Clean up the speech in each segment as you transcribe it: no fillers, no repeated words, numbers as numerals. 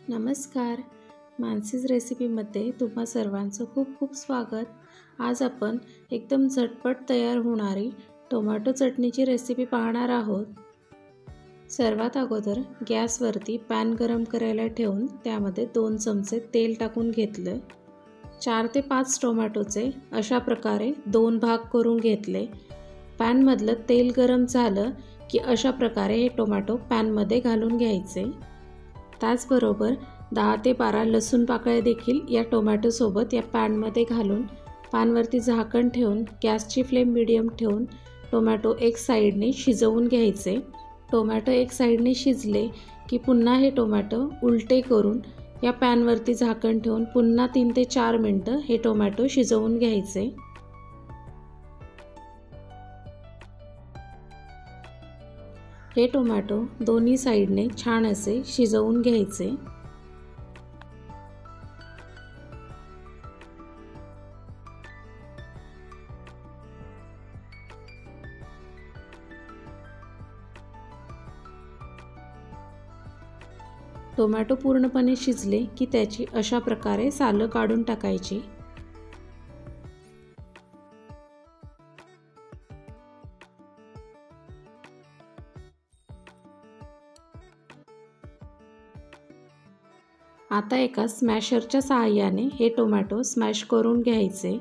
नमस्कार, मानसीज रेसिपीमध्ये तुम्हा सर्वांचं खूप खूप स्वागत। आज आपण एकदम झटपट तयार होणारी टोमॅटो चटणीची रेसिपी पाहणार आहोत। सर्वात अगोदर गॅसवरती पॅन गरम करायला ठेवून त्यामध्ये 2 चमचे तेल टाकून घेतले। 4 ते 5 टोमॅटोचे अशा प्रकारे 2 भाग करून घेतले। पॅनमधलं तेल गरम झालं की अशा प्रकारे हे टोमॅटो पॅनमध्ये घालून घ्यायचे। त्याचबरोबर 10 ते 12 लसूण पाकळ्या देखील या टोमॅटो सोबत या पॅनमध्ये घालून पॅनवरती झाकण ठेवून गॅसची फ्लेम मीडियम ठेवून टोमॅटो एक साइडने शिजवून घ्यायचे। टोमॅटो एक साइडने शिजले की पुन्हा हे टोमॅटो उलटे करून या पॅनवरती झाकण ठेवून पुन्हा 3 ते 4 मिनिटं हे टोमॅटो शिजवून घ्यायचे। हे टोमॅटो दोन्ही साइडने छान असे शिजवून घ्यायचे। टोमॅटो पूर्णपणे शिजले की त्याची अशा प्रकारे सालं काढून टाकायची। आता एका स्मॅशरच्या सहाय्याने हे टोमॅटो स्मॅश करून घ्यायचे।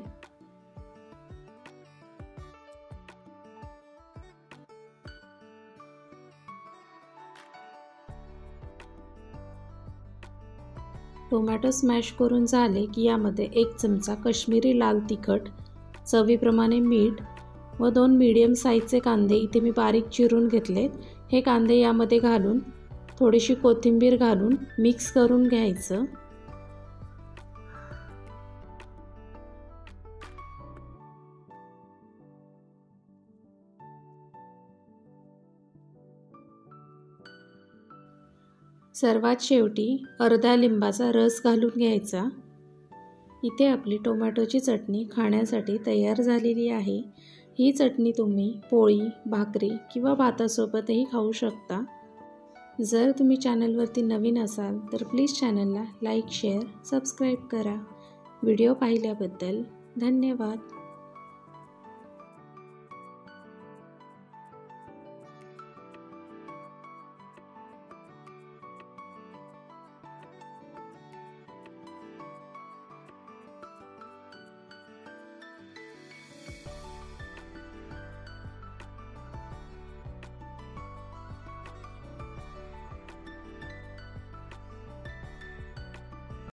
टोमॅटो स्मॅश करून झाले की यामध्ये 1 चमचा काश्मीरी लाल तिखट, चवीप्रमाणे मीठ व 2 मीडियम साईजचे कांदे इथे मी बारीक चिरून घेतलेत। हे कांदे यामध्ये घालून थोडीशी कोथिंबीर घालून मिक्स करून घ्यायचं। सर्वात शेवटी अर्धा लिंबाचा रस घालून घ्यायचा। इथे आपली टोमॅटोची चटणी खाण्यासाठी तयार झालेली आहे। ही चटणी तुम्ही पोळी, भाकरी किंवा भातासोबतही खाऊ शकता। जर तुम्ही चॅनलवरती नवीन असाल तर प्लीज चॅनलला लाईक, शेअर, सबस्क्राईब करा। व्हिडिओ पाहिल्याबद्दल धन्यवाद।